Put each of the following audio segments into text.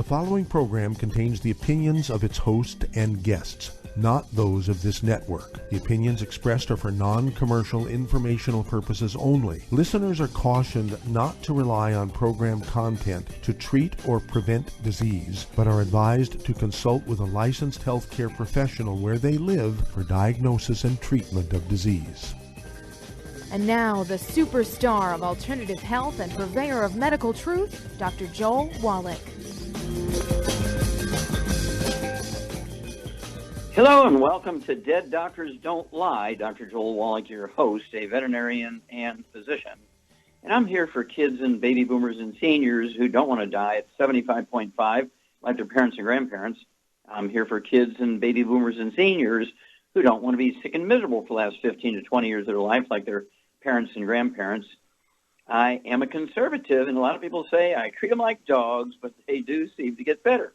The following program contains the opinions of its host and guests, not those of this network. The opinions expressed are for non-commercial informational purposes only. Listeners are cautioned not to rely on program content to treat or prevent disease, but are advised to consult with a licensed healthcare professional where they live for diagnosis and treatment of disease. And now, the superstar of alternative health and purveyor of medical truth, Dr. Joel Wallach. Hello and welcome to Dead Doctors Don't Lie. Dr. Joel Wallach, your host, a veterinarian and physician. And I'm here for kids and baby boomers and seniors who don't want to die at 75.5 like their parents and grandparents. I'm here for kids and baby boomers and seniors who don't want to be sick and miserable for the last 15 to 20 years of their life like their parents and grandparents. I am a conservative, and a lot of people say I treat them like dogs, but they do seem to get better.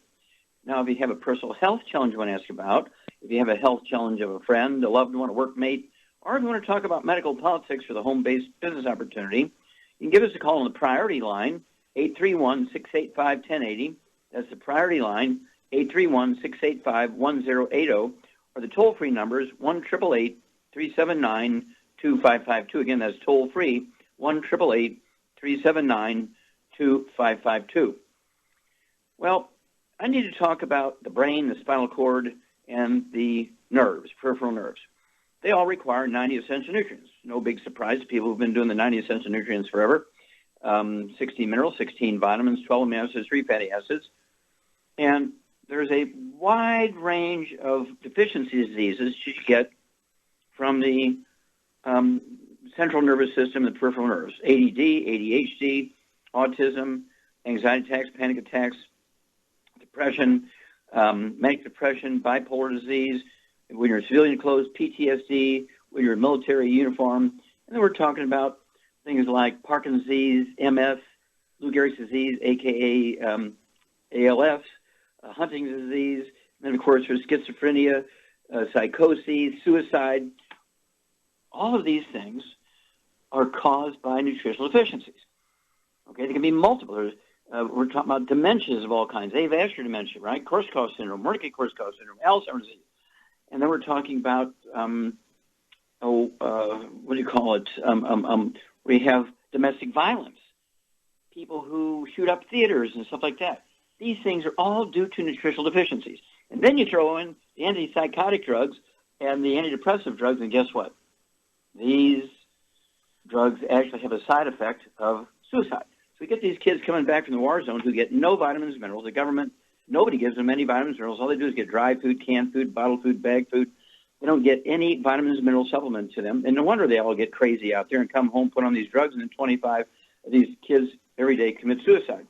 Now, if you have a personal health challenge you want to ask about, if you have a health challenge of a friend, a loved one, a workmate, or if you want to talk about medical politics for the home-based business opportunity, you can give us a call on the priority line, 831-685-1080. That's the priority line, 831-685-1080, or the toll-free numbers, 1-888-379-2552. Again, that's toll-free, 1-888-379-2552. Well, I need to talk about the brain, the spinal cord, and the nerves, peripheral nerves. They all require 90 essential nutrients. No big surprise to people who've been doing the 90 essential nutrients forever. 16 minerals, 16 vitamins, 12 amino acids, 3 fatty acids. And there's a wide range of deficiency diseases you get from the central nervous system and the peripheral nerves. ADD, ADHD, autism, anxiety attacks, panic attacks, depression, manic depression, bipolar disease, when you're in civilian clothes, PTSD, when you're in military uniform. And then we're talking about things like Parkinson's disease, MS, Lou Gehrig's disease, a.k.a. ALS, Huntington's disease, and then, of course, there's schizophrenia, psychosis, suicide. All of these things are caused by nutritional deficiencies. Okay, they can be multiple. We're talking about dementias of all kinds, avascular dementia, right? Korsakoff syndrome, Wernicke-Korsakoff syndrome, Alzheimer's disease. And then we're talking about, we have domestic violence, people who shoot up theaters and stuff like that. These things are all due to nutritional deficiencies. And then you throw in the antipsychotic drugs and the antidepressive drugs, and guess what? These drugs actually have a side effect of suicide. So we get these kids coming back from the war zone who get no vitamins and minerals. The government, nobody gives them any vitamins and minerals. All they do is get dry food, canned food, bottled food, bagged food. They don't get any vitamins and mineral supplements to them. And no wonder they all get crazy out there and come home, put on these drugs, and then 25 of these kids every day commit suicide.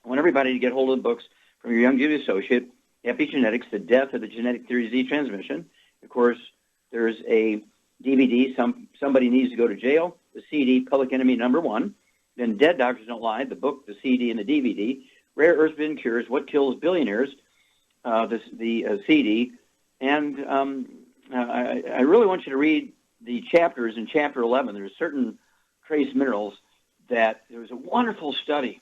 I want everybody to get hold of the books from your young duty associate, Epigenetics, The Death of the Genetic Theory of Disease Transmission. Of course, there's a DVD, Somebody Needs to Go to Jail, the CD, Public Enemy #1. Then Dead Doctors Don't Lie, the book, the CD, and the DVD. Rare Earth Bin Cures, What Kills Billionaires, the CD. And I really want you to read the chapters in Chapter 11. There's certain trace minerals that there was a wonderful study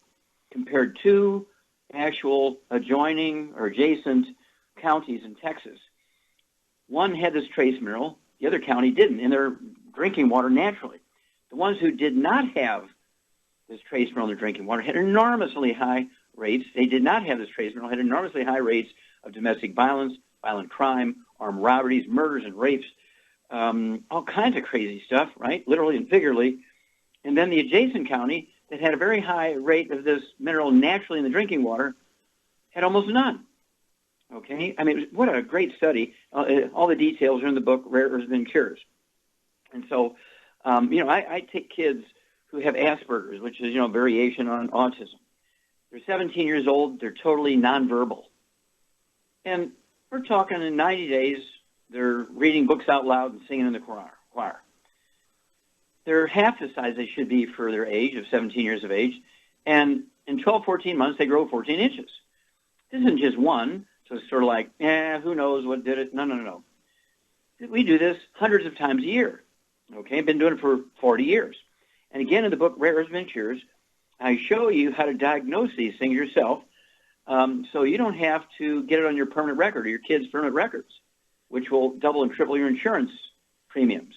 compared two actual adjoining or adjacent counties in Texas. One had this trace mineral, the other county didn't, in their drinking water naturally. The ones who did not have this trace mineral in their drinking water had enormously high rates. They did not have this trace mineral, had enormously high rates of domestic violence, violent crime, armed robberies, murders and rapes, all kinds of crazy stuff, right, literally and figuratively. And then the adjacent county that had a very high rate of this mineral naturally in the drinking water had almost none. Okay? I mean, what a great study. All the details are in the book, Rare Earth Bin Cures. And so, I take kids who have Asperger's, which is, variation on autism. They're 17 years old. They're totally nonverbal. And we're talking in 90 days, they're reading books out loud and singing in the choir. They're half the size they should be for their age of 17 years of age. And in 12, 14 months, they grow 14 inches. This isn't just one, so it's sort of like, who knows what did it? No. We do this hundreds of times a year. Okay, I've been doing it for 40 years. And again, in the book, Rare Earth Bin Cures, I show you how to diagnose these things yourself. So you don't have to get it on your permanent record or your kids' permanent records, which will double and triple your insurance premiums,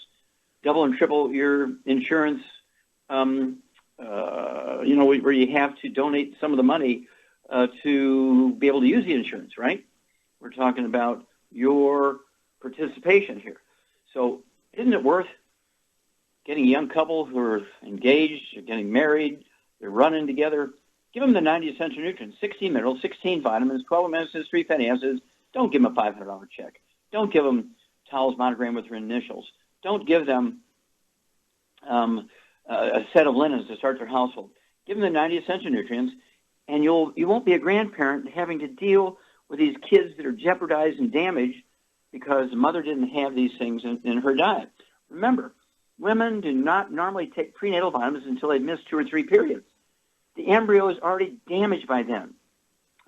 double and triple your insurance, where you have to donate some of the money to be able to use the insurance, right? We're talking about your participation here. So isn't it worth getting a young couple who are engaged, or getting married, they're running together, give them the 90 essential nutrients, 16 minerals, 16 vitamins, 12 amino acids, 3 fatty acids. Don't give them a $500 check. Don't give them towels monogrammed with their initials. Don't give them a set of linens to start their household. Give them the 90 essential nutrients, and you won't be a grandparent having to deal with these kids that are jeopardized and damaged because the mother didn't have these things in her diet. Remember, women do not normally take prenatal vitamins until they've missed 2 or 3 periods. The embryo is already damaged by then,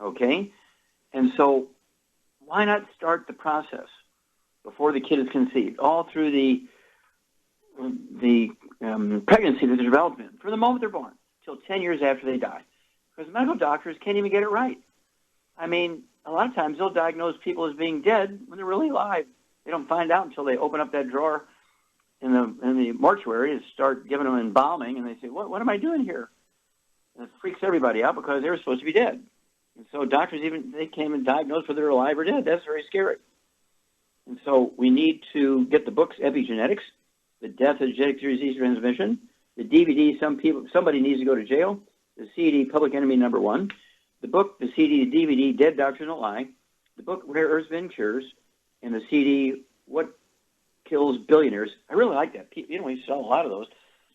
okay? And so why not start the process before the kid is conceived, all through the pregnancy that they're developing, from the moment they're born till 10 years after they die? Because medical doctors can't even get it right. I mean, a lot of times they'll diagnose people as being dead when they're really alive. They don't find out until they open up that drawer in the mortuary and start giving them embalming, and they say, what am I doing here? And it freaks everybody out because they were supposed to be dead. And so doctors they came and diagnosed whether they're alive or dead. That's very scary. And so we need to get the books, Epigenetics, The Death of Genetic Disease Transmission, the DVD, Somebody Needs to Go to Jail, the CD, Public Enemy Number 1, the book, the CD, the DVD, Dead Doctors Don't Lie, the book, Rare Earths and Cures, and the CD, What Kills Billionaires. I really like that. We sell a lot of those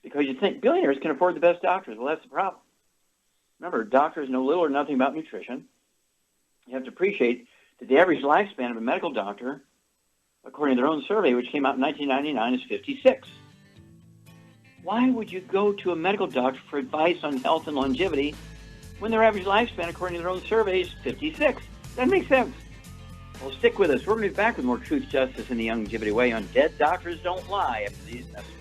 because you think billionaires can afford the best doctors. Well, that's the problem. Remember, doctors know little or nothing about nutrition. You have to appreciate that the average lifespan of a medical doctor, according to their own survey, which came out in 1999, is 56. Why would you go to a medical doctor for advice on health and longevity when their average lifespan, according to their own survey, is 56? That makes sense. Well, stick with us. We're going to be back with more Truth, Justice, and the Longevity Way on Dead Doctors Don't Lie after these messages.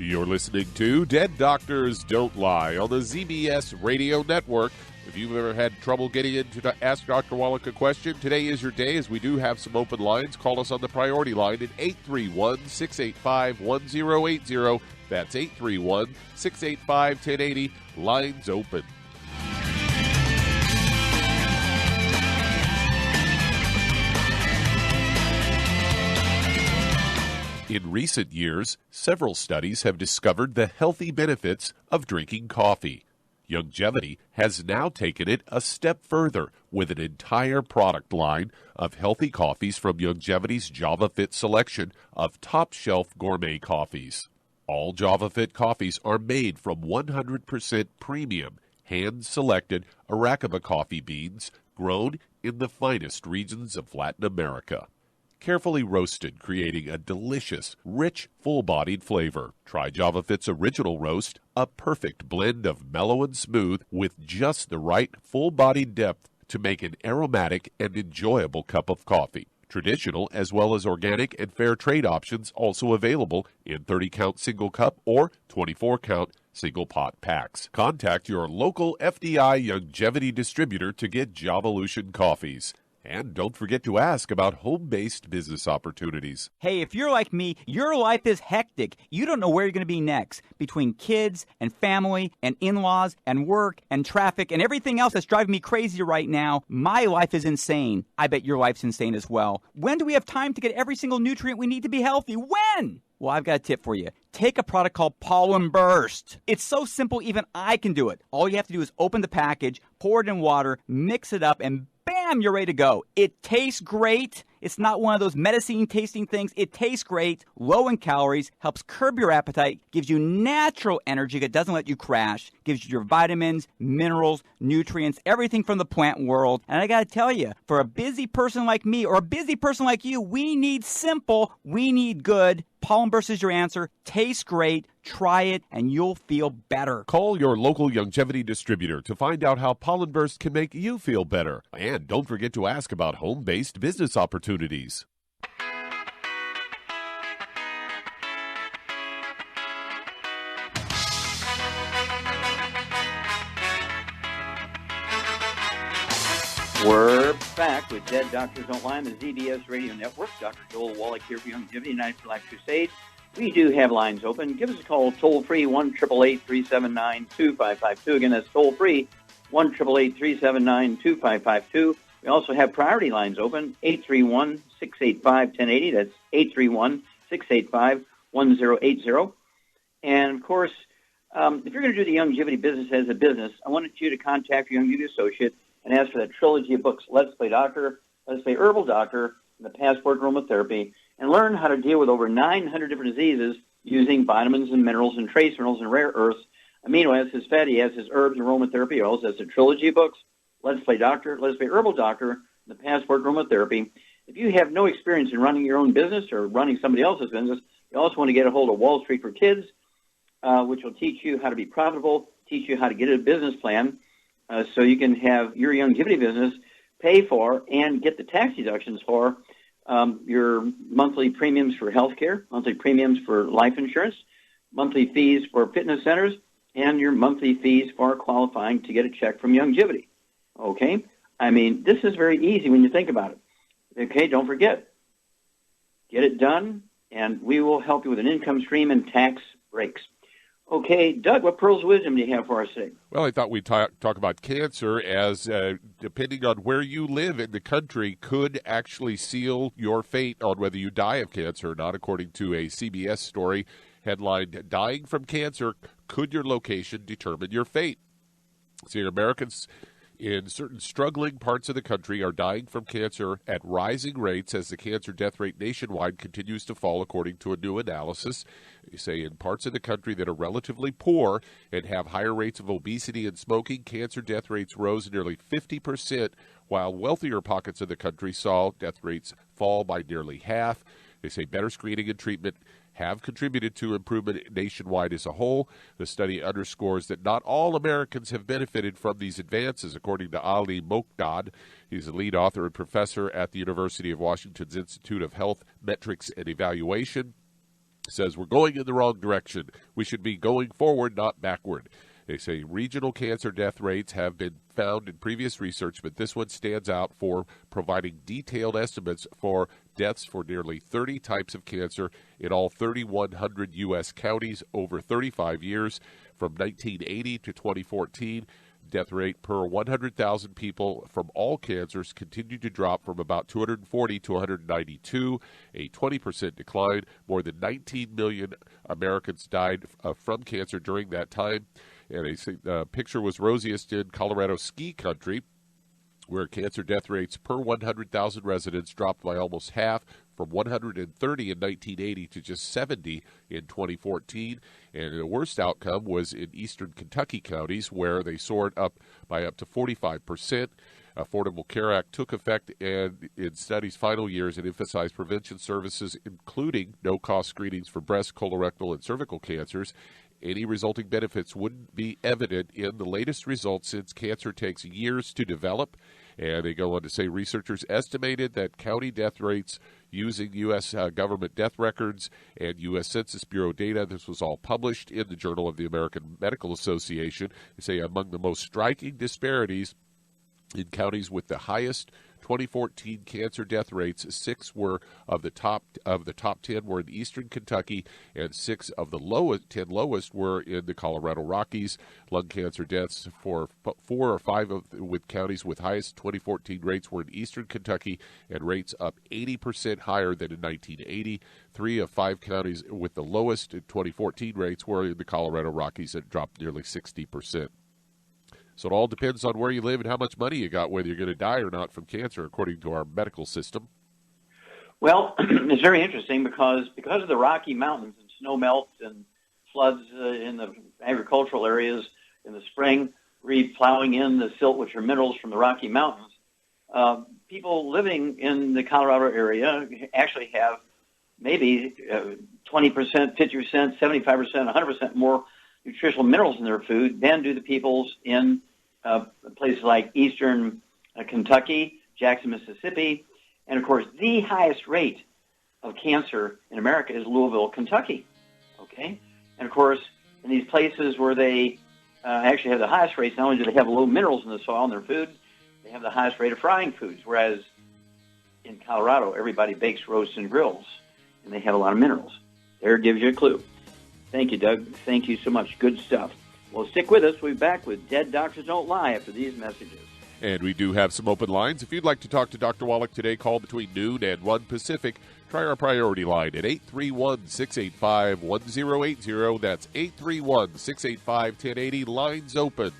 You're listening to Dead Doctors Don't Lie on the ZBS Radio Network. If you've ever had trouble getting in to ask Dr. Wallach a question, today is your day, as we do have some open lines. Call us on the priority line at 831-685-1080. That's 831-685-1080. Lines open. In recent years, several studies have discovered the healthy benefits of drinking coffee. Longevity has now taken it a step further with an entire product line of healthy coffees from Longevity's JavaFit selection of top-shelf gourmet coffees. All JavaFit coffees are made from 100% premium, hand-selected Arabica coffee beans grown in the finest regions of Latin America. Carefully roasted, creating a delicious, rich, full-bodied flavor. Try JavaFit's original roast, a perfect blend of mellow and smooth with just the right full-bodied depth to make an aromatic and enjoyable cup of coffee. Traditional as well as organic and fair trade options also available in 30-count single cup or 24-count single pot packs. Contact your local FDI Longevity distributor to get Javalution coffees. And don't forget to ask about home-based business opportunities. Hey, if you're like me, your life is hectic. You don't know where you're going to be next. Between kids and family and in-laws and work and traffic and everything else that's driving me crazy right now, my life is insane. I bet your life's insane as well. When do we have time to get every single nutrient we need to be healthy? When? Well, I've got a tip for you. Take a product called Pollen Burst. It's so simple, even I can do it. All you have to do is open the package, pour it in water, mix it up, and bam, you're ready to go. It tastes great. It's not one of those medicine tasting things. It tastes great, low in calories, helps curb your appetite, gives you natural energy that doesn't let you crash, gives you your vitamins, minerals, nutrients, everything from the plant world. And I got to tell you, for a busy person like me or a busy person like you, we need simple, we need good. Pollen Burst is your answer. Tastes great. Try it, and you'll feel better. Call your local Longevity distributor to find out how Pollen Burst can make you feel better. And don't forget to ask about home-based business opportunities. We're back with Dead Doctors Don't Lie on the ZBS Radio Network. Dr. Joel Wallach here for Longevity United for Life Crusade. We do have lines open. Give us a call, toll-free, 1-888-379-2552. Again, that's toll-free, 1-888-379-2552. We also have priority lines open, 831-685-1080. That's 831-685-1080. And, of course, if you're going to do the longevity business as a business, I wanted you to contact your longevity associate and ask for that trilogy of books, Let's Play Doctor, Let's Play Herbal Doctor, and the Passport Aromatherapy, and learn how to deal with over 900 different diseases using vitamins and minerals and trace minerals and rare earths, amino acids, fatty acids, herbs, and aromatherapy oils. That's a trilogy of books, Let's Play Doctor, Let's Play Herbal Doctor, and the Passport Aromatherapy. If you have no experience in running your own business or running somebody else's business, you also want to get a hold of Wall Street for Kids, which will teach you how to be profitable, teach you how to get a business plan, so you can have your longevity business pay for and get the tax deductions for your monthly premiums for health care, monthly premiums for life insurance, monthly fees for fitness centers, and your monthly fees for qualifying to get a check from longevity. Okay? I mean, this is very easy when you think about it. Okay, don't forget. Get it done, and we will help you with an income stream and tax breaks. Okay, Doug, what pearls of wisdom do you have for us today? Well, I thought we'd talk about cancer as, depending on where you live in the country, could actually seal your fate on whether you die of cancer or not, according to a CBS story headlined, Dying from Cancer, Could Your Location Determine Your Fate? See, Americans in certain struggling parts of the country are dying from cancer at rising rates as the cancer death rate nationwide continues to fall, according to a new analysis. They say in parts of the country that are relatively poor and have higher rates of obesity and smoking, cancer death rates rose nearly 50%, while wealthier pockets of the country saw death rates fall by nearly half. They say better screening and treatment have contributed to improvement nationwide as a whole. The study underscores that not all Americans have benefited from these advances, according to Ali Mokdad. He's a lead author and professor at the University of Washington's Institute of Health Metrics and Evaluation. Says we're going in the wrong direction. We should be going forward, not backward. They say regional cancer death rates have been found in previous research, but this one stands out for providing detailed estimates for deaths for nearly 30 types of cancer in all 3,100 U.S. counties over 35 years. From 1980 to 2014, death rate per 100,000 people from all cancers continued to drop from about 240 to 192, a 20% decline. More than 19 million Americans died from cancer during that time. And a picture was rosiest in Colorado ski country, where cancer death rates per 100,000 residents dropped by almost half, from 130 in 1980 to just 70 in 2014. And the worst outcome was in eastern Kentucky counties, where they soared up by up to 45%. Affordable Care Act took effect and in studies' final years and emphasized prevention services, including no-cost screenings for breast, colorectal, and cervical cancers. Any resulting benefits wouldn't be evident in the latest results, since cancer takes years to develop. And they go on to say researchers estimated that county death rates using U.S. government death records and U.S. Census Bureau data, this was all published in the Journal of the American Medical Association, they say among the most striking disparities in counties with the highest 2014 cancer death rates, 6 were of the top 10 were in eastern Kentucky, and 6 of the 10 lowest were in the Colorado Rockies. Lung cancer deaths for 4 or 5 with counties with highest 2014 rates were in eastern Kentucky, and rates up 80% higher than in 1980. 3 of 5 counties with the lowest 2014 rates were in the Colorado Rockies, and dropped nearly 60%. So it all depends on where you live and how much money you got, whether you're going to die or not from cancer, according to our medical system. Well, it's very interesting because of the Rocky Mountains and snow melts and floods in the agricultural areas in the spring, plowing in the silt, which are minerals from the Rocky Mountains. People living in the Colorado area actually have maybe 20%, 50%, 75%, 100% more nutritional minerals in their food than do the peoples in places like eastern Kentucky, Jackson, Mississippi, and, of course, the highest rate of cancer in America is Louisville, Kentucky, okay? And, of course, in these places where they actually have the highest rates, not only do they have low minerals in the soil in their food, They have the highest rate of frying foods, whereas in Colorado, everybody bakes, roasts, and grills, and they have a lot of minerals. There gives you a clue. Thank you, Doug. Thank you so much. Good stuff. Well, stick with us. We'll be back with Dead Doctors Don't Lie after these messages. And we do have some open lines. If you'd like to talk to Dr. Wallach today, call between noon and 1 Pacific. Try our priority line at 831-685-1080. That's 831-685-1080. Lines open.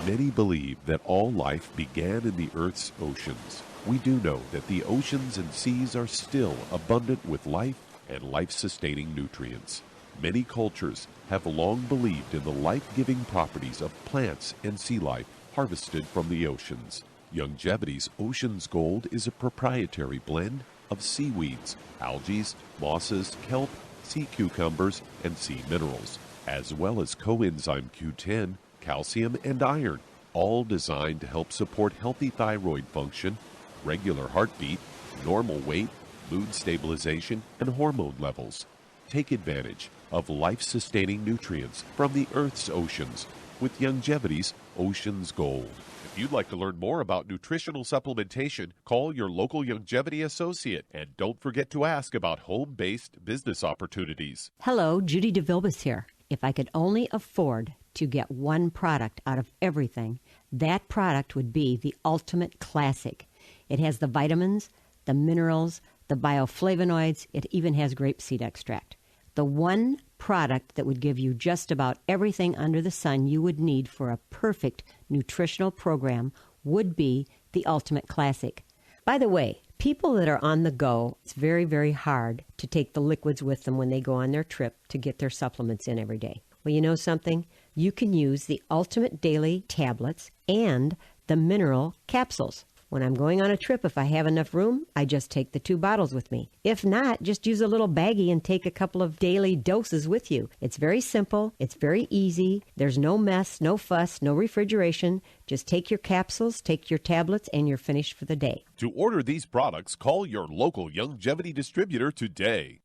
Many believe that all life began in the Earth's oceans. We do know that the oceans and seas are still abundant with life and life-sustaining nutrients. Many cultures have long believed in the life-giving properties of plants and sea life harvested from the oceans. Youngevity's Ocean's Gold is a proprietary blend of seaweeds, algae, mosses, kelp, sea cucumbers, and sea minerals, as well as coenzyme Q10, calcium, and iron, all designed to help support healthy thyroid function, regular heartbeat, normal weight, mood stabilization, and hormone levels. Take advantage of life-sustaining nutrients from the Earth's oceans with Youngevity's Ocean's Gold. If you'd like to learn more about nutritional supplementation, call your local Youngevity associate, and don't forget to ask about home-based business opportunities. Hello, Judy DeVilbus here. If I could only afford to get one product out of everything, that product would be the Ultimate Classic. It has the vitamins, the minerals, the bioflavonoids. It even has grapeseed extract. The one product that would give you just about everything under the sun you would need for a perfect nutritional program would be the Ultimate Classic. By the way, people that are on the go, it's very, very hard to take the liquids with them when they go on their trip to get their supplements in every day. Well, you know something? You can use the Ultimate Daily Tablets and the Mineral Capsules. When I'm going on a trip, if I have enough room, I just take the 2 bottles with me. If not, just use a little baggie and take a couple of daily doses with you. It's very simple. It's very easy. There's no mess, no fuss, no refrigeration. Just take your capsules, take your tablets, and you're finished for the day. To order these products, call your local Youngevity distributor today.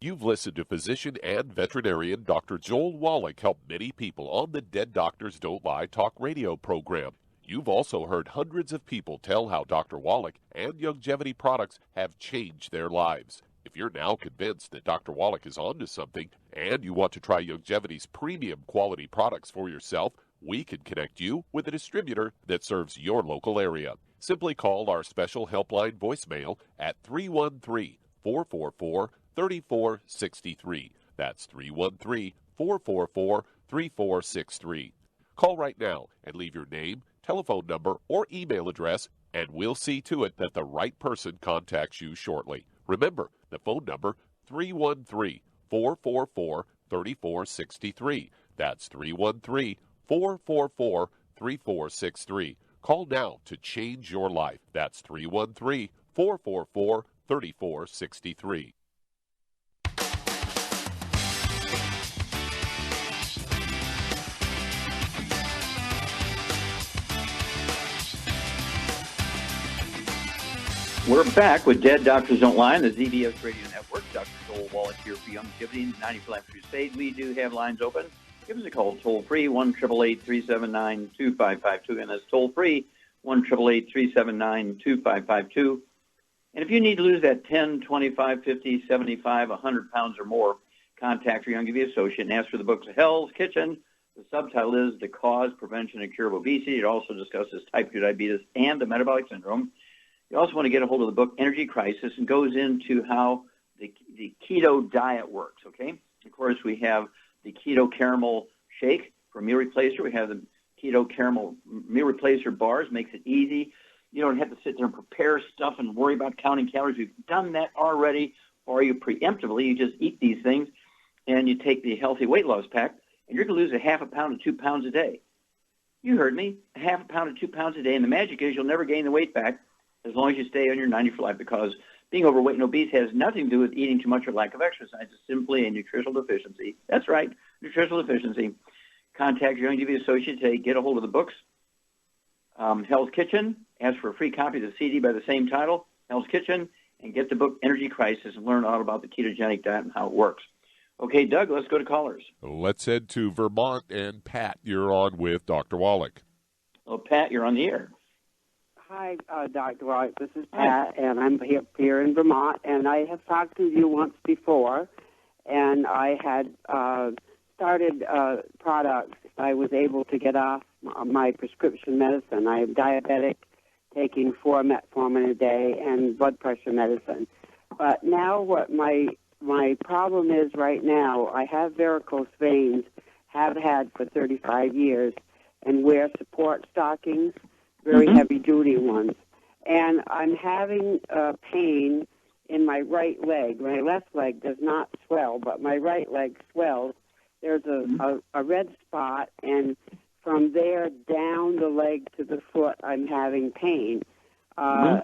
You've listened to physician and veterinarian Dr. Joel Wallach help many people on the Dead Doctors Don't Lie talk radio program. You've also heard hundreds of people tell how Dr. Wallach and Youngevity products have changed their lives. If you're now convinced that Dr. Wallach is onto something and you want to try Youngevity's premium quality products for yourself, we can connect you with a distributor that serves your local area. Simply call our special helpline voicemail at 313-444-3463. That's 313-444-3463. Call right now and leave your name, telephone number, or email address, and we'll see to it that the right person contacts you shortly. Remember, the phone number, 313-444-3463. That's 313-444-3463. Call now to change your life. That's 313-444-3463. We're back with Dead Doctors Don't Lie on the ZBS Radio Network. Dr. Joel Wallach here for Youngevity 90 Life Crusade. We do have lines open. Give us a call toll-free, 1-888-379-2552. And that's toll-free, 1-888-379-2552. And if you need to lose that 10, 25, 50, 75, 100 pounds or more, contact your Youngevity associate and ask for the books Hell's Kitchen. The subtitle is The Cause, Prevention, and Cure of Obesity. It also discusses type 2 diabetes and the metabolic syndrome. You also want to get a hold of the book Energy Crisis, and goes into how the keto diet works, okay? Of course, we have the keto caramel shake for meal replacer. We have the keto caramel meal replacer bars. Makes it easy. You don't have to sit there and prepare stuff and worry about counting calories. We've done that already for you preemptively. You just eat these things, and you take the healthy weight loss pack, and you're going to lose a half a pound to 2 pounds a day. You heard me, a half a pound to 2 pounds a day, and the magic is you'll never gain the weight back. as long as you stay on your 90 for life, because being overweight and obese has nothing to do with eating too much or lack of exercise. It's simply a nutritional deficiency. That's right, nutritional deficiency. Contact your Youngevity associate today. Get a hold of the books. Hell's Kitchen. Ask for a free copy of the CD by the same title, Hell's Kitchen, and get the book Energy Crisis and learn all about the ketogenic diet and how it works. Okay, Doug, let's go to callers. Let's head to Vermont, and Pat, you're on with Dr. Wallach. Oh, Pat, you're on the air. Hi, Dr. Wallach. This is Pat, and I'm here in Vermont, and I have talked to you once before, and I had started products. I was able to get off my prescription medicine. I am diabetic, taking 4 metformin a day and blood pressure medicine. But now what my problem is right now, I have varicose veins, have had for 35 years, and wear support stockings, very heavy-duty ones. And I'm having pain in my right leg. My left leg does not swell, but my right leg swells. There's a red spot, and from there down the leg to the foot, I'm having pain. I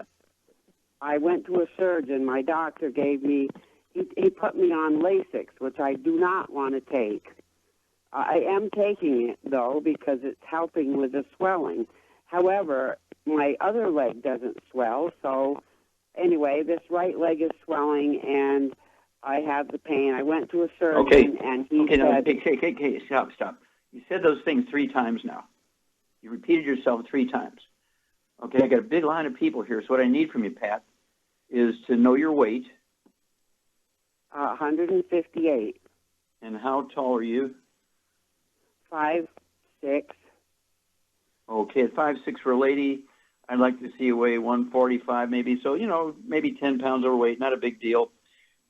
went to a surgeon. My doctor gave me, he put me on Lasix, which I do not want to take. I am taking it, though, because it's helping with the swelling. However, my other leg doesn't swell, so anyway, this right leg is swelling, and I have the pain. I went to a surgeon, and he said... Okay, stop. You said those things 3 times now. You repeated yourself 3 times. Okay, I got a big line of people here, so what I need from you, Pat, is to know your weight. 158. And how tall are you? 5'6". Okay, at 5'6" for a lady, I'd like to see you weigh 145 maybe. So, maybe 10 pounds overweight, not a big deal.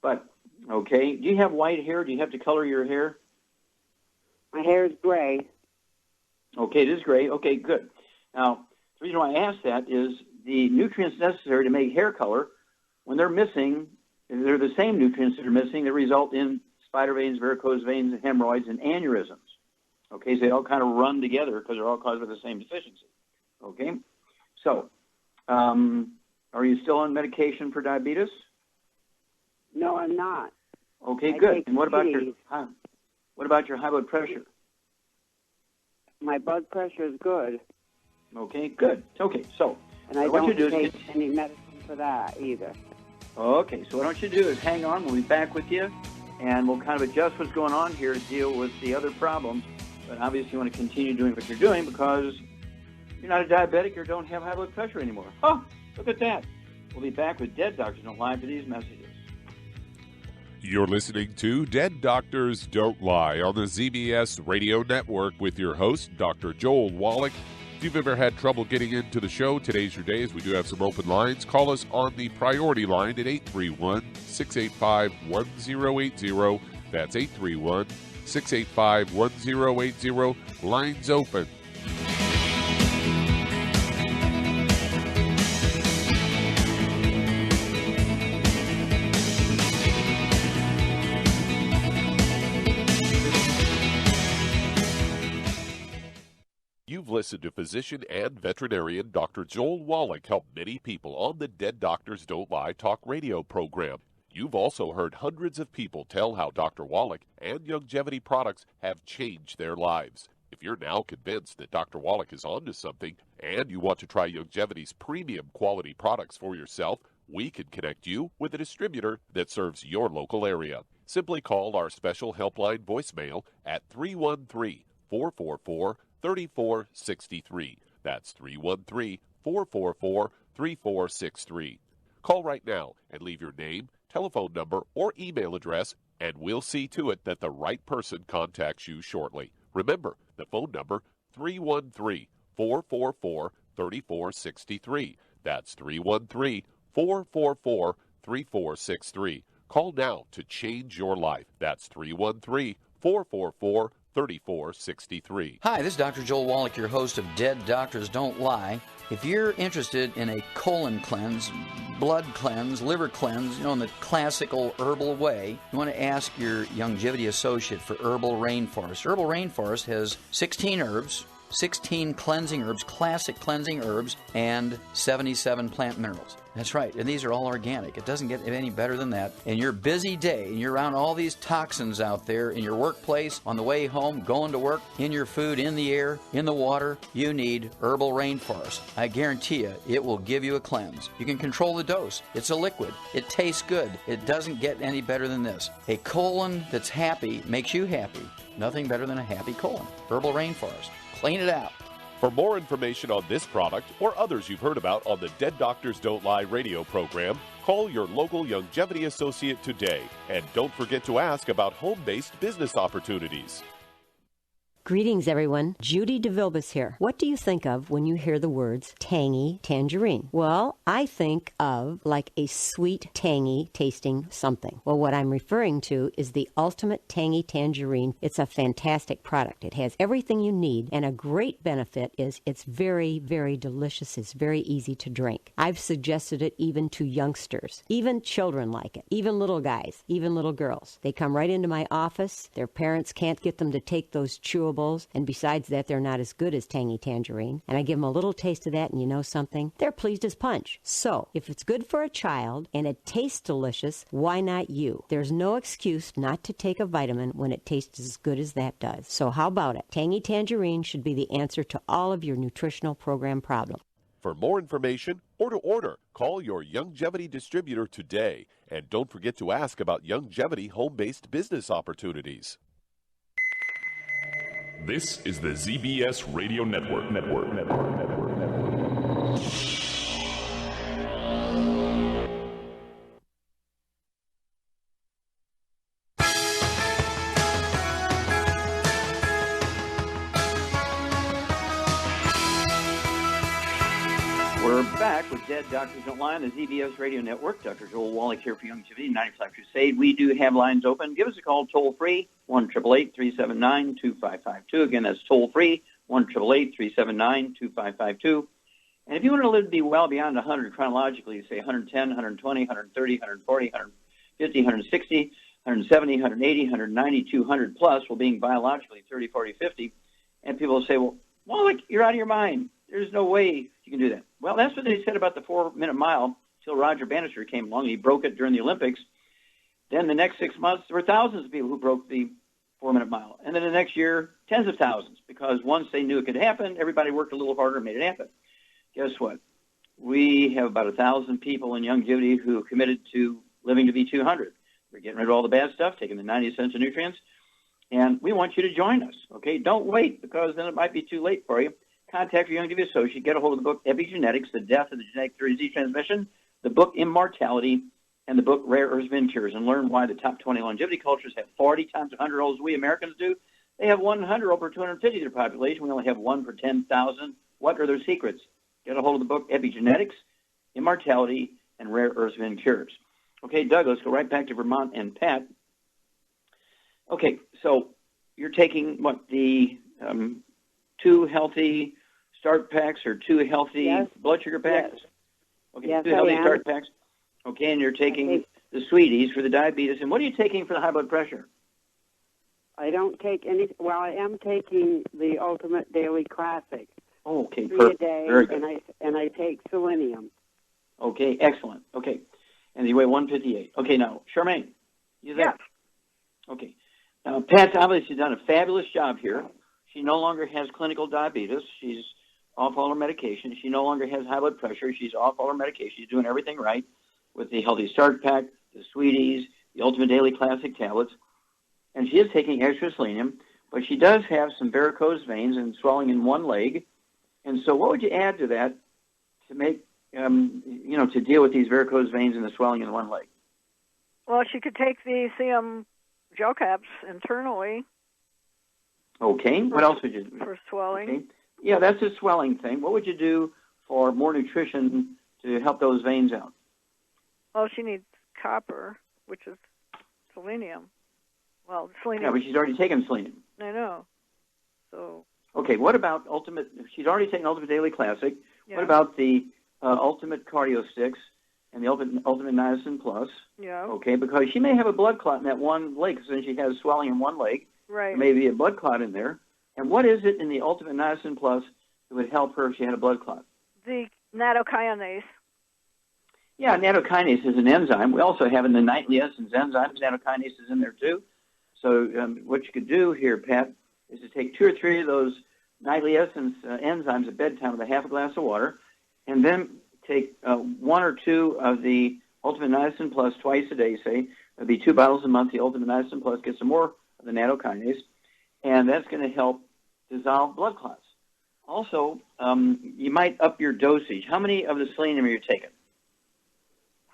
But, okay, do you have white hair? Do you have to color your hair? My hair is gray. Okay, it is gray. Okay, good. Now, the reason why I ask that is the nutrients necessary to make hair color, when they're missing, they're the same nutrients that are missing that result in spider veins, varicose veins, hemorrhoids, and aneurysms. Okay, so they all kind of run together because they're all caused by the same deficiency. Okay, so are you still on medication for diabetes? No, I'm not. Okay, good. And what about your high blood pressure? My blood pressure is good. Okay, good. Okay, so and I don't take any medicine for that either. Okay, so what I want you to do is hang on. We'll be back with you, and we'll kind of adjust what's going on here to deal with the other problems. But obviously you want to continue doing what you're doing because you're not a diabetic or don't have high blood pressure anymore. Oh, look at that. We'll be back with Dead Doctors Don't Lie for these messages. You're listening to Dead Doctors Don't Lie on the ZBS Radio Network with your host, Dr. Joel Wallach. If you've ever had trouble getting into the show, today's your day as we do have some open lines. Call us on the priority line at 831-685-1080. That's 831-685-1080. Lines open. You've listened to physician and veterinarian Dr. Joel Wallach help many people on the Dead Doctors Don't Lie talk radio program. You've also heard hundreds of people tell how Dr. Wallach and Youngevity products have changed their lives. If you're now convinced that Dr. Wallach is onto something and you want to try Youngevity's premium quality products for yourself, we can connect you with a distributor that serves your local area. Simply call our special helpline voicemail at 313-444-3463. That's 313-444-3463. Call right now and leave your name, telephone number, or email address, and we'll see to it that the right person contacts you shortly. Remember, the phone number, 313-444-3463. That's 313-444-3463. Call now to change your life. That's 313-444-3463. Hi, this is Dr. Joel Wallach, your host of Dead Doctors Don't Lie. If you're interested in a colon cleanse, blood cleanse, liver cleanse, in the classical herbal way, you want to ask your Youngevity associate for Herbal Rainforest. Herbal Rainforest has 16 herbs, 16 cleansing herbs, classic cleansing herbs, and 77 plant minerals. That's right, and these are all organic. It doesn't get any better than that. In your busy day, and you're around all these toxins out there in your workplace, on the way home, going to work, in your food, in the air, in the water, you need Herbal Rainforest. I guarantee you, it will give you a cleanse. You can control the dose. It's a liquid. It tastes good. It doesn't get any better than this. A colon that's happy makes you happy. Nothing better than a happy colon. Herbal Rainforest. Clean it out. For more information on this product or others you've heard about on the Dead Doctors Don't Lie radio program, call your local Longevity associate today. And don't forget to ask about home-based business opportunities. Greetings, everyone. Judy DeVilbus here. What do you think of when you hear the words tangy tangerine? Well, I think of like a sweet, tangy tasting something. Well, what I'm referring to is the Ultimate Tangy Tangerine. It's a fantastic product. It has everything you need, and a great benefit is it's very, very delicious. It's very easy to drink. I've suggested it even to youngsters. Even children like it. Even little guys. Even little girls. They come right into my office. Their parents can't get them to take those chewables, and besides that, they're not as good as Tangy Tangerine. And I give them a little taste of that, and you know something? They're pleased as punch. So, if it's good for a child and it tastes delicious, why not you? There's no excuse not to take a vitamin when it tastes as good as that does. So how about it? Tangy Tangerine should be the answer to all of your nutritional program problems. For more information or to order, call your Longevity distributor today. And don't forget to ask about Longevity home-based business opportunities. This is the ZBS Radio Network. We're back with Dead Doctors Don't Lie on the ZBS Radio Network. Dr. Joel Wallach here for Longevity 95 Crusade. We do have lines open. Give us a call toll-free, 1-888-379-2552. Again, that's toll-free, 1-888-379-2552. And if you want to live to be well beyond 100 chronologically, say 110, 120, 130, 140, 150, 160, 170, 180, 190, 200 plus, well, being biologically 30, 40, 50, and people will say, well, Wallach, you're out of your mind. There's no way you can do that. Well, that's what they said about the 4-minute mile until Roger Bannister came along. He broke it during the Olympics. Then the next 6 months, there were thousands of people who broke the 4-minute mile. And then the next year, tens of thousands, because once they knew it could happen, everybody worked a little harder and made it happen. Guess what? We have about 1,000 people in Longevity who committed to living to be 200. We're getting rid of all the bad stuff, taking the 90 essential nutrients, and we want you to join us, okay? Don't wait, because then it might be too late for you. Contact your Longevity associate, get a hold of the book Epigenetics, The Death of the Genetic Disease Transmission, the book Immortality, and the book Rare Earths Been Cures, and learn why the top 20 longevity cultures have 40 times 100-year-olds we Americans do. They have 100 over 250 of their population. We only have 1 per 10,000. What are their secrets? Get a hold of the book Epigenetics, Immortality, and Rare Earths Been Cures. Okay, Doug, let's go right back to Vermont and Pat. Okay, so you're taking, what, the 2 healthy start packs or 2 healthy blood sugar packs? Yes. Okay, yes, 2 healthy I start packs. Okay, and you're taking the sweeties for the diabetes. And what are you taking for the high blood pressure? I don't take any. Well, I am taking the Ultimate Daily Classic. Oh, okay, 3 perfect. a day, Very good. and I take selenium. Okay, excellent. Okay, and you weigh 158. Okay, now, Charmaine, you there? Yes. Okay. Now, Pat's obviously done a fabulous job here. She no longer has clinical diabetes. She's off all her medication. She no longer has high blood pressure. She's off all her medication. She's doing everything right with the Healthy Start Pack, the Sweeties, the Ultimate Daily Classic tablets. And she is taking extra selenium, but she does have some varicose veins and swelling in one leg. And so what would you add to that to make, to deal with these varicose veins and the swelling in one leg? Well, she could take the CM gel caps internally. Okay. What else would you do? For swelling. Okay. Yeah, that's a swelling thing. What would you do for more nutrition to help those veins out? Well, she needs copper, which is selenium. Well, selenium. Yeah, but she's already taken selenium. I know. So. Okay, what about Ultimate? She's already taken Ultimate Daily Classic. Yeah. What about the Ultimate Cardio Sticks and the Ultimate Niacin Plus? Yeah. Okay, because she may have a blood clot in that one leg, since she has swelling in one leg. Right. There may be a blood clot in there. And what is it in the Ultimate Niacin Plus that would help her if she had a blood clot? The nattokinase. Yeah, nattokinase is an enzyme. We also have in the nightly essence enzymes, nattokinase is in there too. So what you could do here, Pat, is to take 2 or 3 of those nightly essence enzymes at bedtime with a half a glass of water, and then take 1 or 2 of the Ultimate Niacin Plus twice a day, say. That'd be 2 bottles a month, the Ultimate Niacin Plus, get some more of the nattokinase, and that's going to help dissolve blood clots. Also, you might up your dosage. How many of the selenium are you taking?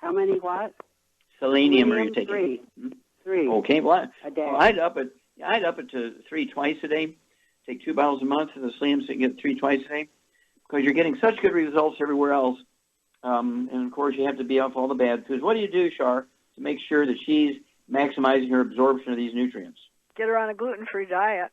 How many what? Selenium are you taking? 3. 3. Okay, well, A day. I'd up it to 3 twice a day. Take 2 bottles a month of the selenium so you can get 3 twice a day, because you're getting such good results everywhere else. And, of course, you have to be off all the bad foods. What do you do, Shar, to make sure that she's maximizing her absorption of these nutrients? Get her on a gluten-free diet.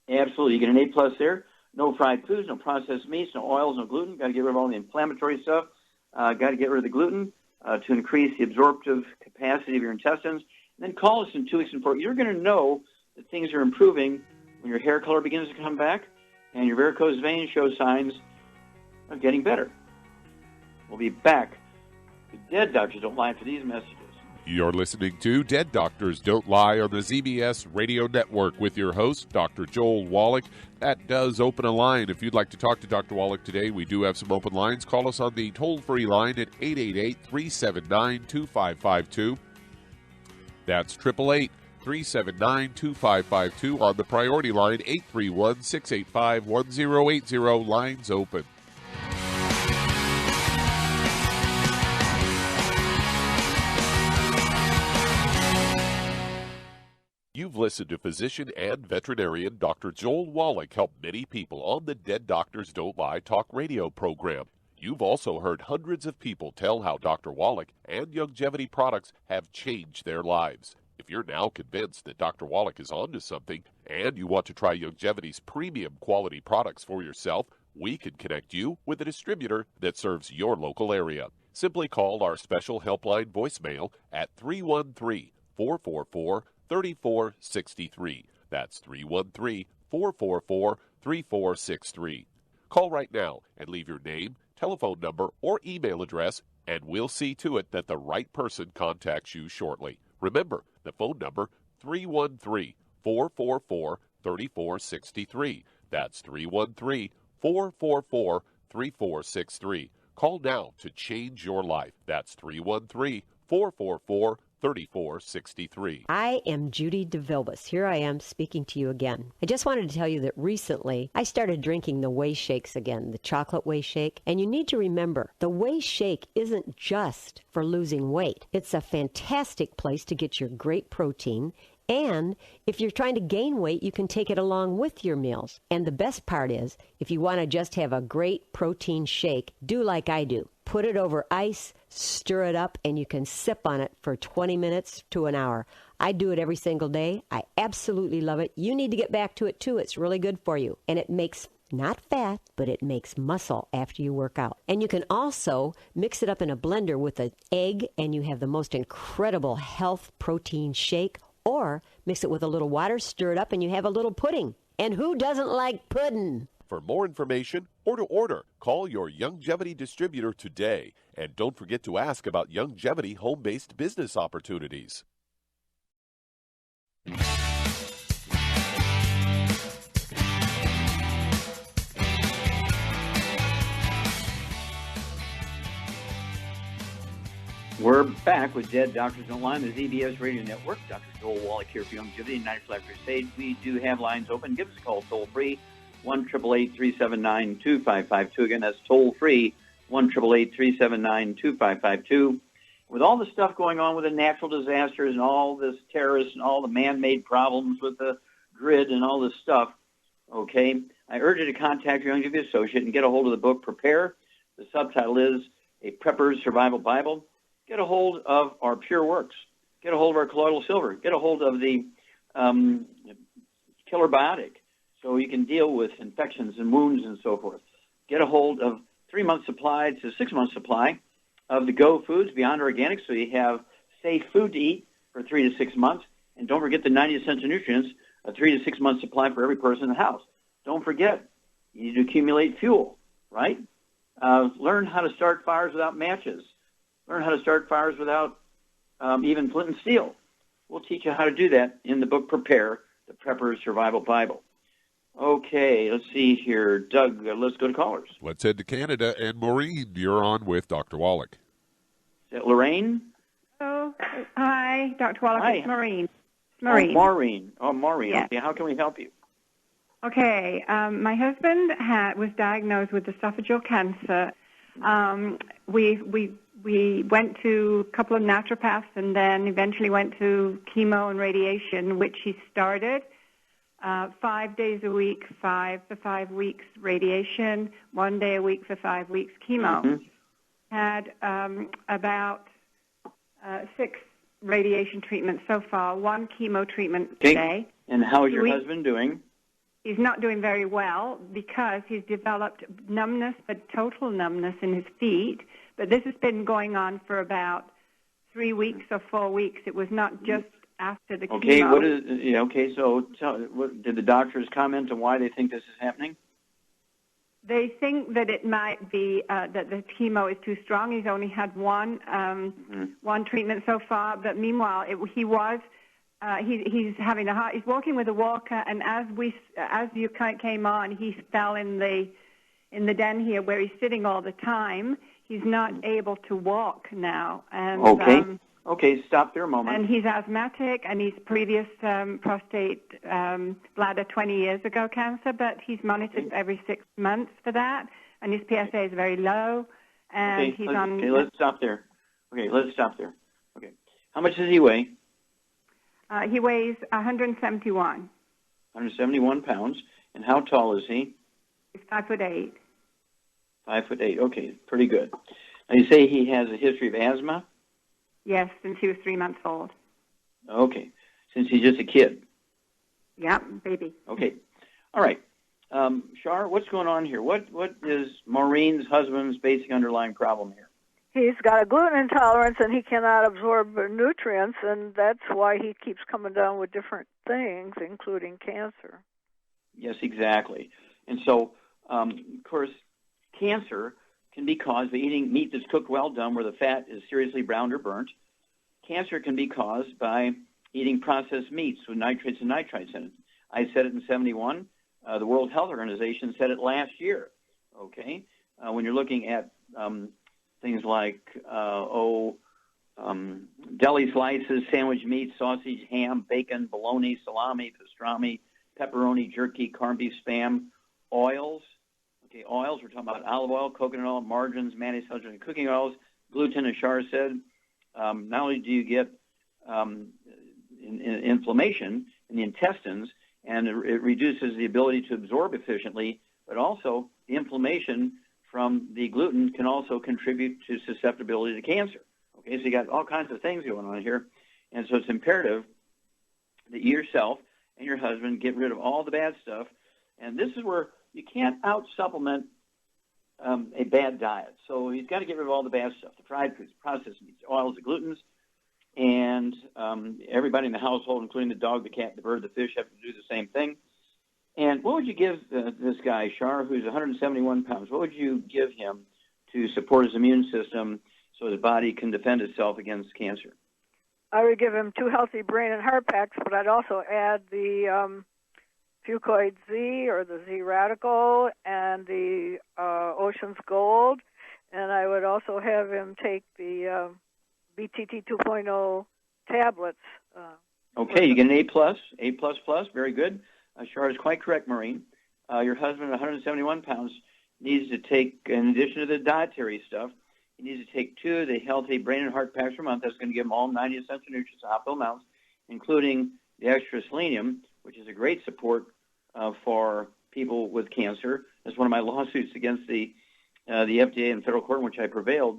Absolutely. You get an A+ there. No fried foods, no processed meats, no oils, no gluten. Got to get rid of all the inflammatory stuff. Got to get rid of the gluten to increase the absorptive capacity of your intestines. And then call us in 2 weeks and 4. You're going to know that things are improving when your hair color begins to come back and your varicose veins show signs of getting better. We'll be back. The Dead Doctors Don't Lie for these messages. You're listening to Dead Doctors Don't Lie on the ZBS Radio Network with your host, Dr. Joel Wallach. That does open a line. If you'd like to talk to Dr. Wallach today, we do have some open lines. Call us on the toll-free line at 888-379-2552. That's 888-379-2552. On the priority line, 831-685-1080. Lines open. You've listened to physician and veterinarian Dr. Joel Wallach help many people on the Dead Doctors Don't Lie talk radio program. You've also heard hundreds of people tell how Dr. Wallach and Youngevity products have changed their lives. If you're now convinced that Dr. Wallach is onto something and you want to try Youngevity's premium quality products for yourself, we can connect you with a distributor that serves your local area. Simply call our special helpline voicemail at 313-444-3463. That's 313-444-3463. Call right now and leave your name, telephone number, or email address, and we'll see to it that the right person contacts you shortly. Remember, the phone number, 313-444-3463. That's 313-444-3463. Call now to change your life. That's 313-444-3463. I am Judy DeVilbus. Here I am speaking to you again. I just wanted to tell you that recently I started drinking the Whey Shakes again, the chocolate Whey Shake. And you need to remember, the Whey Shake isn't just for losing weight. It's a fantastic place to get your great protein. And if you're trying to gain weight, you can take it along with your meals. And the best part is, if you want to just have a great protein shake, do like I do. Put it over ice, stir it up, and you can sip on it for 20 minutes to an hour. I do it every single day. I absolutely love it. You need to get back to it, too. It's really good for you. And it makes not fat, but it makes muscle after you work out. And you can also mix it up in a blender with an egg, and you have the most incredible health protein shake. Or mix it with a little water, stir it up, and you have a little pudding. And who doesn't like pudding? For more information or to order, call your Youngevity distributor today. And don't forget to ask about Youngevity home-based business opportunities. We're back with Dead Doctors Don't Lie on the ZBS Radio Network. Dr. Joel Wallach here for Youngevity, United Flag Crusade. We do have lines open. Give us a call toll-free, 1-888-379-2552. Again, that's toll-free, 1-888-379-2552. With all the stuff going on with the natural disasters and all this terrorists and all the man-made problems with the grid and all this stuff, okay, I urge you to contact your Youngevity associate and get a hold of the book, Prepare. The subtitle is A Prepper's Survival Bible. Get a hold of our Pure Works. Get a hold of our colloidal silver. Get a hold of the killer biotic so you can deal with infections and wounds and so forth. Get a hold of 3-month supply to 6-month supply of the Go Foods Beyond Organic so you have safe food to eat for 3 to 6 months. And don't forget the 90 essential nutrients, a 3 to 6 month supply for every person in the house. don't forget, you need to accumulate fuel, right? Learn how to start fires without matches. Learn how to start fires without even flint and steel. We'll teach you how to do that in the book Prepare, the Prepper's Survival Bible. Okay, let's see here. Doug, let's go to callers. Let's head to Canada. And Maureen, you're on with Dr. Wallach. Is that Lorraine? Oh, hi, Dr. Wallach. Hi. It's Maureen. Maureen. Maureen. Yes. Okay, how can we help you? Okay, my husband was diagnosed with esophageal cancer. We went to a couple of naturopaths and then eventually went to chemo and radiation, which he started 5 days a week, 5 for 5 weeks radiation, 1 day a week for 5 weeks chemo. Mm-hmm. Had about 6 radiation treatments so far, 1 chemo treatment today. And how is your husband doing? He's not doing very well because he's developed numbness, but total numbness in his feet. But this has been going on for about 3 weeks or 4 weeks. It was not just after the chemo. So did the doctors comment on why they think this is happening? They think that it might be that the chemo is too strong. He's only had one treatment so far, but meanwhile, he's having he's walking with a walker, and as you came on, he fell in the den here where he's sitting all the time. He's not able to walk now. And, Okay, stop there a moment. And he's asthmatic, and he's previous prostate bladder 20 years ago cancer, but he's monitored every 6 months for that, and his PSA is very low, and he's on... Okay, let's stop there. Okay, how much does he weigh? He weighs 171. 171 pounds. And how tall is he? He's 5'8". 5'8". Okay, pretty good. Now you say he has a history of asthma? Yes, since he was 3 months old. Okay, since he's just a kid. Yeah, baby. Okay, all right. Shar, what's going on here? What is Maureen's husband's basic underlying problem here? He's got a gluten intolerance and he cannot absorb nutrients, and that's why he keeps coming down with different things, including cancer. Yes, exactly. And so, of course, cancer can be caused by eating meat that's cooked well done where the fat is seriously browned or burnt. Cancer can be caused by eating processed meats with nitrates and nitrites in it. I said it in 1971. The World Health Organization said it last year. Okay? When you're looking at things like deli slices, sandwich meat, sausage, ham, bacon, bologna, salami, pastrami, pepperoni, jerky, corned beef, Spam, oils. Okay, oils, we're talking about olive oil, coconut oil, margarines, mayonnaise, and cooking oils, gluten, as Shar said. Not only do you get inflammation in the intestines, and it reduces the ability to absorb efficiently, but also the inflammation from the gluten can also contribute to susceptibility to cancer. Okay, so you got all kinds of things going on here. And so it's imperative that you yourself and your husband get rid of all the bad stuff. And this is where you can't out-supplement a bad diet. So he's got to get rid of all the bad stuff, the fried foods, processed meats, the oils, the glutens, and everybody in the household, including the dog, the cat, the bird, the fish, have to do the same thing. And what would you give this guy, Shar, who's 171 pounds, what would you give him to support his immune system so his body can defend itself against cancer? I would give him 2 healthy brain and heart packs, but I'd also add the Fucoid Z or the Z Radical and the Ocean's Gold, and I would also have him take the BTT 2.0 tablets. Okay, you get an A+, very good. Shar is quite correct, Maureen. Your husband, 171 pounds, needs to take, in addition to the dietary stuff, he needs to take 2 of the healthy brain and heart packs per month. That's going to give him all 90 essential nutrients, optimal amounts, including the extra selenium, which is a great support for people with cancer. That's one of my lawsuits against the FDA and federal court in which I prevailed.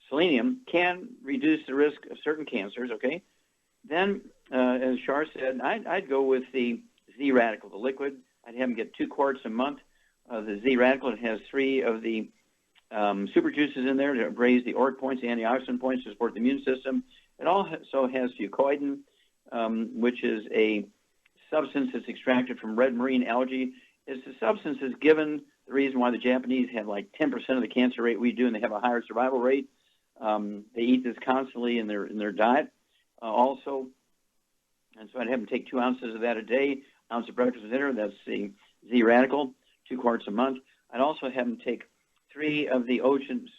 Selenium can reduce the risk of certain cancers, okay? Then, as Shar said, I'd go with the Z Radical, the liquid. I'd have him get 2 quarts a month of the Z Radical. It has 3 of the super juices in there to raise the ORAC points, the antioxidant points to support the immune system. It also has fucoidin, which is a substance that's extracted from red marine algae it's the substance that's given the reason why the Japanese have like 10% of the cancer rate we do, and they have a higher survival rate. They eat this constantly in their diet also. And so I'd have them take 2 ounces of that a day, ounce of breakfast and dinner. That's the Z radical, 2 quarts a month. I'd also have them take 3 of the Ocean's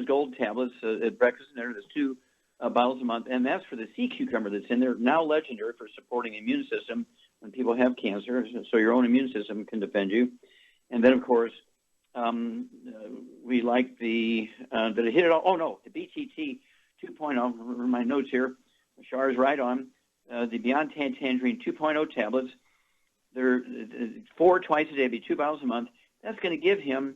Gold tablets at breakfast and dinner. That's 2 bottles a month, and that's for the sea cucumber that's in there, now legendary for supporting the immune system when people have cancer, so your own immune system can defend you. And then, of course, we like did I hit it all? Oh, no, the BTT 2.0, my notes here, Shar is right on, the Beyond Tangerine 2.0 tablets. They're 4 twice a day, be 2 bottles a month. That's going to give him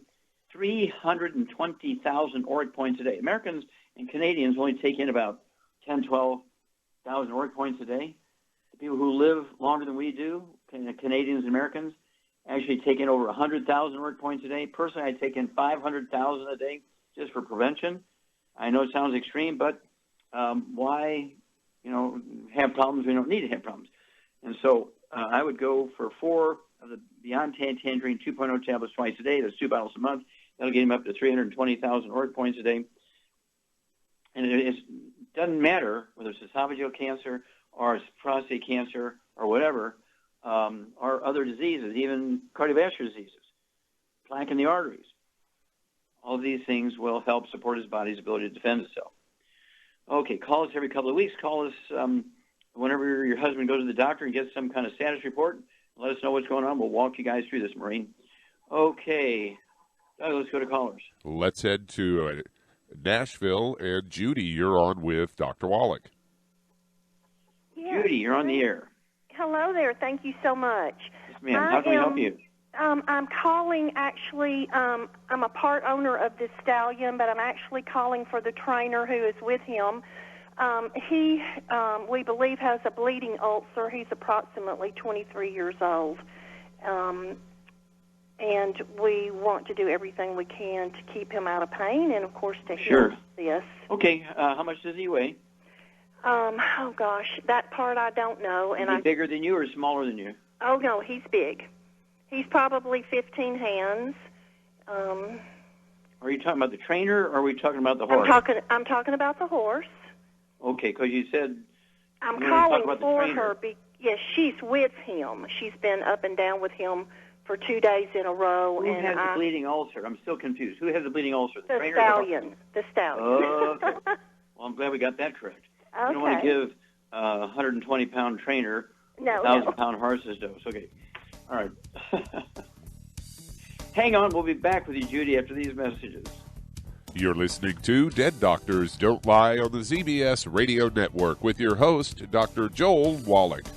320,000 auric points a day. Americans and Canadians only take in about 10, 12,000 auric points a day. The people who live longer than we do, Canadians and Americans, actually take in over 100,000 auric points a day. Personally, I take in 500,000 a day just for prevention. I know it sounds extreme, but why, have problems we don't need to have problems? And so I would go for 4 of the Beyond Tangerine 2.0 tablets twice a day. That's 2 bottles a month. That'll get him up to 320,000 auric points a day. And it doesn't matter whether it's esophageal cancer or it's prostate cancer or whatever, or other diseases, even cardiovascular diseases, plaque in the arteries. All of these things will help support his body's ability to defend itself. Okay, call us every couple of weeks. Call us whenever your husband goes to the doctor and gets some kind of status report. Let us know what's going on. We'll walk you guys through this, Maureen. Okay, Doug, let's go to callers. Let's head to Nashville, and Judy, you're on with Dr. Wallach. Yes. Judy, you're on the air. Hello there. Thank you so much. Yes, ma'am. How can we help you? I'm calling, actually, I'm a part owner of this stallion, but I'm actually calling for the trainer who is with him. He, we believe, has a bleeding ulcer. He's approximately 23 years old. And we want to do everything we can to keep him out of pain and, of course, to heal this. Okay. How much does he weigh? Oh, gosh, that part I don't know. Is he bigger than you or smaller than you? Oh, no, he's big. He's probably 15 hands. Are you talking about the trainer, or are we talking about the horse? I'm talking about the horse. Okay, because you said I'm calling for her. Yes, she's with him. She's been up and down with him for 2 days in a row. Who has the bleeding ulcer? I'm still confused. Who has the bleeding ulcer? The trainer stallion. The stallion. Okay. Well, I'm glad we got that correct. Okay. You don't want to give a 120-pound trainer a 1,000-pound horse's dose. Okay. All right. Hang on. We'll be back with you, Judy, after these messages. You're listening to Dead Doctors Don't Lie on the ZBS Radio Network with your host, Dr. Joel Wallach.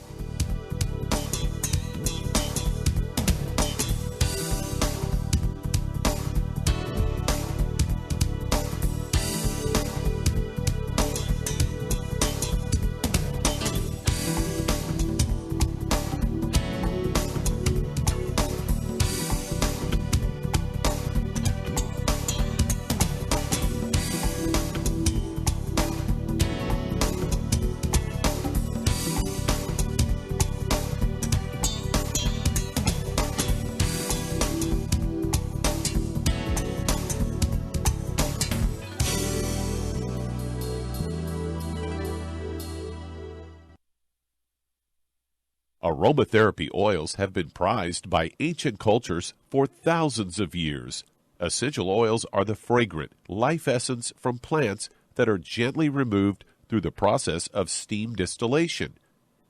Aromatherapy oils have been prized by ancient cultures for thousands of years. Essential oils are the fragrant life essence from plants that are gently removed through the process of steam distillation.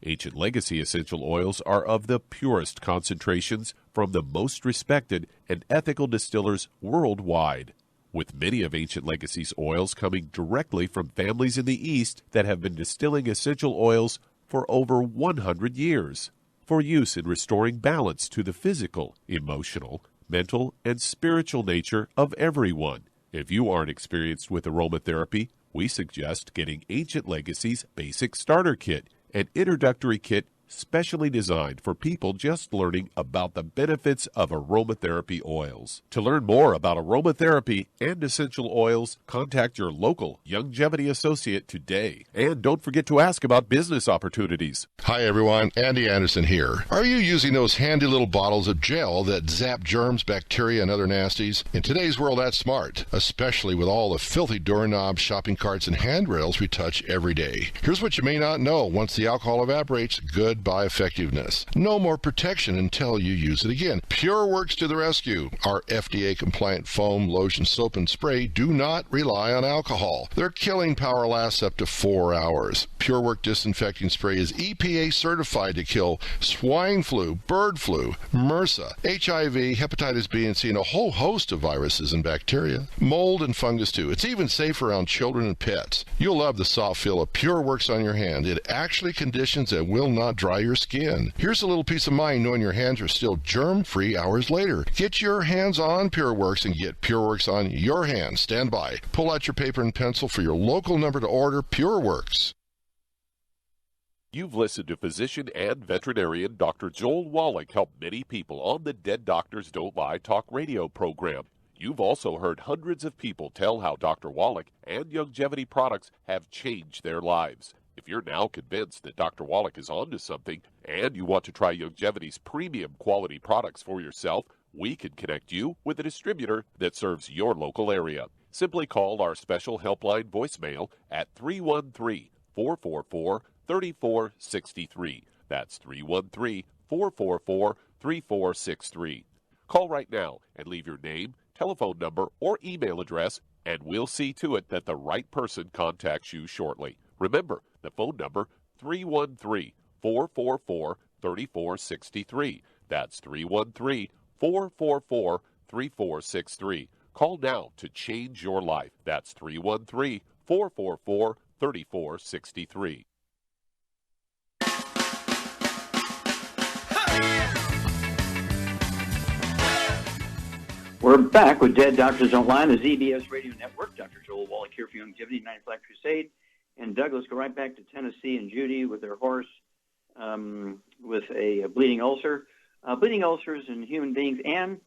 Ancient legacy essential oils are of the purest concentrations from the most respected and ethical distillers worldwide, with many of Ancient Legacy's oils coming directly from families in the East that have been distilling essential oils for over 100 years, for use in restoring balance to the physical, emotional, mental, and spiritual nature of everyone. If you aren't experienced with aromatherapy, we suggest getting Ancient Legacy's Basic Starter Kit, an introductory kit specially designed for people just learning about the benefits of aromatherapy oils. To learn more about aromatherapy and essential oils, contact your local Youngevity associate today. And don't forget to ask about business opportunities. Hi everyone, Andy Anderson here. Are you using those handy little bottles of gel that zap germs, bacteria, and other nasties? In today's world, that's smart, especially with all the filthy doorknobs, shopping carts, and handrails we touch every day. Here's what you may not know. Once the alcohol evaporates, goodbye effectiveness. No more protection until you use it again. PureWorks to the rescue. Our FDA-compliant foam, lotion, soap, and spray do not rely on alcohol. Their killing power lasts up to 4 hours. PureWorks disinfecting spray is EPA certified to kill swine flu, bird flu, MRSA, HIV, hepatitis B and C, and a whole host of viruses and bacteria. Mold and fungus too. It's even safe around children and pets. You'll love the soft feel of PureWorks on your hand. It actually conditions and will not dry your skin. Here's a little peace of mind knowing your hands are still germ-free hours later. Get your hands on PureWorks and get PureWorks on your hands. Stand by. Pull out your paper and pencil for your local number to order PureWorks. You've listened to physician and veterinarian Dr. Joel Wallach help many people on the Dead Doctors Don't Lie talk radio program. You've also heard hundreds of people tell how Dr. Wallach and Youngevity products have changed their lives. If you're now convinced that Dr. Wallach is onto something and you want to try Youngevity's premium quality products for yourself, we can connect you with a distributor that serves your local area. Simply call our special helpline voicemail at 313-444-3463. That's 313-444-3463. Call right now and leave your name, telephone number, or email address, and we'll see to it that the right person contacts you shortly. Remember, the phone number, 313-444-3463. That's 313-444-3463. Call now to change your life. That's 313-444-3463. We're back with Dead Doctors Don't Lie, the ZBS Radio Network. Dr. Joel Wallach here for Youngevity, 9 Black Crusade. And Doug, let's go right back to Tennessee and Judy with their horse with a bleeding ulcer. Bleeding ulcers in human beings and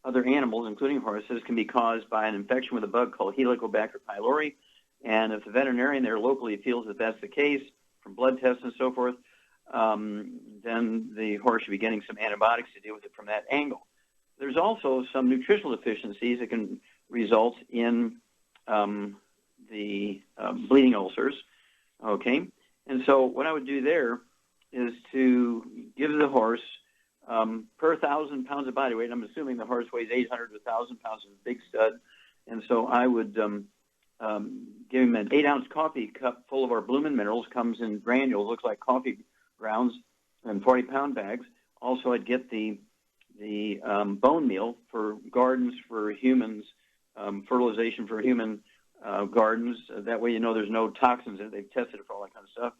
other animals, including horses, can be caused by an infection with a bug called Helicobacter pylori. And if the veterinarian there locally feels that that's the case, from blood tests and so forth, then the horse should be getting some antibiotics to deal with it from that angle. There's also some nutritional deficiencies that can result in the bleeding ulcers, okay? And so what I would do there is to give the horse per 1,000 pounds of body weight. I'm assuming the horse weighs 800 to 1,000 pounds, of a big stud. And so I would give him an 8-ounce coffee cup full of our Bloomin' Minerals, comes in granules, looks like coffee grounds, and 40-pound bags. Also, I'd get the bone meal for gardens for humans, fertilization for human gardens. That way you know there's no toxins in it. They've tested it for all that kind of stuff.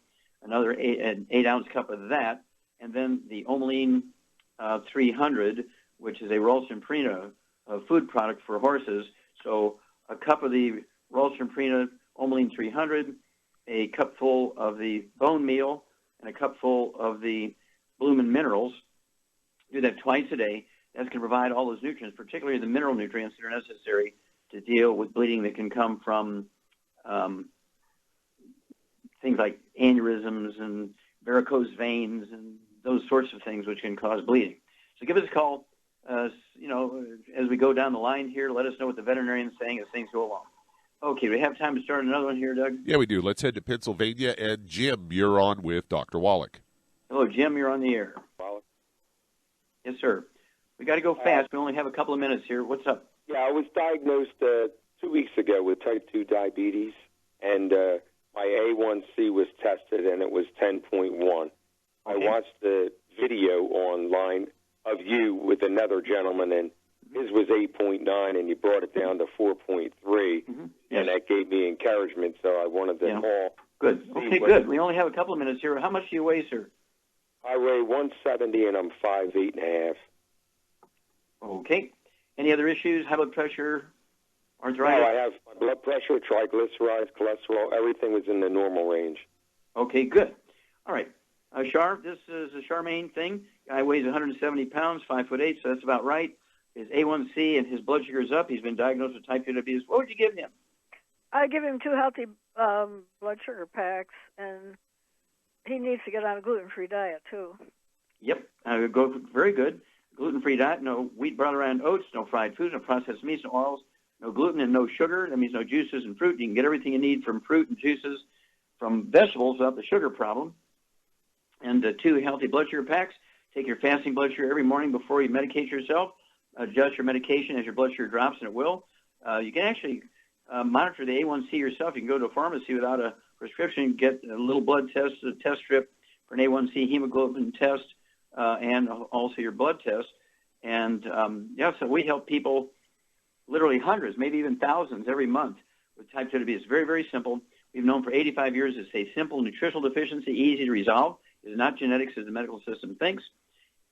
Another an 8-ounce cup of that. And then the Omeline 300, which is a Ralston-Purina food product for horses. So a cup of the Ralston-Purina Omeline 300, a cupful of the bone meal, and a cupful of the Bloomin' Minerals. Do that twice a day. That's going to provide all those nutrients, particularly the mineral nutrients that are necessary to deal with bleeding that can come from things like aneurysms and varicose veins and those sorts of things which can cause bleeding. So give us a call, as we go down the line here. Let us know what the veterinarian is saying as things go along. Okay, do we have time to start another one here, Doug? Yeah, we do. Let's head to Pennsylvania. And Jim, you're on with Dr. Wallach. Hello, Jim. You're on the air. Wallach. Yes, sir. We got to go fast. We only have a couple of minutes here. What's up? Yeah, I was diagnosed 2 weeks ago with type 2 diabetes, and my A1C was tested, and it was 10.1. Okay. I watched the video online of you with another gentleman, and his was 8.9, and you brought it down to 4.3, and that gave me encouragement, so I wanted to call. Good. Okay, good. We only have a couple of minutes here. How much do you weigh, sir? I weigh 170, and I'm 5'8.5". Okay. Any other issues? High blood pressure, arthritis? No, I have blood pressure, triglycerides, cholesterol. Everything was in the normal range. Okay, good. All right. Char, this is a Charmaine thing. Guy weighs 170 pounds, 5'8", so that's about right. His A1C and his blood sugar is up. He's been diagnosed with type 2 diabetes. What would you give him? I give him 2 healthy blood sugar packs, and he needs to get on a gluten-free diet, too. Yep, very good. Gluten-free diet, no wheat, butter, and oats, no fried foods, no processed meats, no oils, no gluten, and no sugar. That means no juices and fruit. You can get everything you need from fruit and juices from vegetables without the sugar problem. And 2 healthy blood sugar packs. Take your fasting blood sugar every morning before you medicate yourself. Adjust your medication as your blood sugar drops, and it will. You can actually monitor the A1C yourself. You can go to a pharmacy without a prescription, get a little blood test, a test strip for an A1C hemoglobin test, and also your blood test. And, so we help people, literally hundreds, maybe even thousands every month with type 2 diabetes. It's very, very simple. We've known for 85 years it's a simple nutritional deficiency, easy to resolve. It's not genetics as the medical system thinks.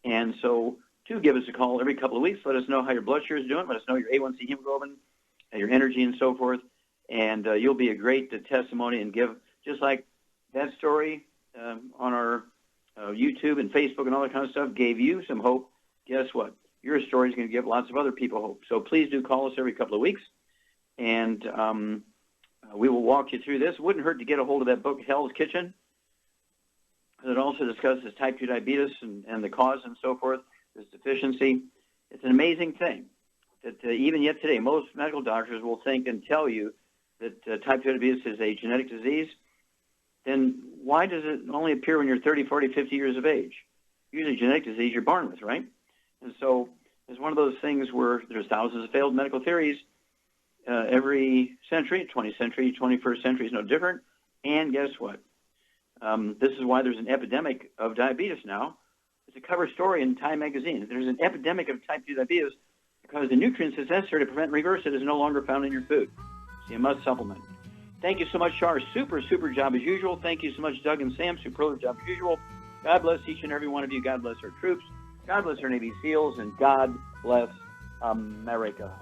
And so, give us a call every couple of weeks. Let us know how your blood sugar is doing. Let us know your A1C hemoglobin, your energy, and so forth. And you'll be a great testimony and give, just like that story on our YouTube and Facebook and all that kind of stuff gave you some hope. Guess what? Your story is going to give lots of other people hope. So please do call us every couple of weeks, and we will walk you through this. It wouldn't hurt to get a hold of that book, Hell's Kitchen. It also discusses type 2 diabetes and the cause and so forth, this deficiency. It's an amazing thing that even yet today, most medical doctors will think and tell you that type 2 diabetes is a genetic disease. Then why does it only appear when you're 30, 40, 50 years of age? Usually genetic disease you're born with, right? And so it's one of those things where there's thousands of failed medical theories every century. 20th century, 21st century is no different. And guess what? This is why there's an epidemic of diabetes now. It's a cover story in Time magazine. There's an epidemic of type 2 diabetes because the nutrients that's necessary to prevent and reverse it is no longer found in your food. So you must supplement. Thank you so much, Char. Super job as usual. Thank you so much, Doug and Sam. Superlative job as usual. God bless each and every one of you. God bless our troops. God bless our Navy SEALs. And God bless America.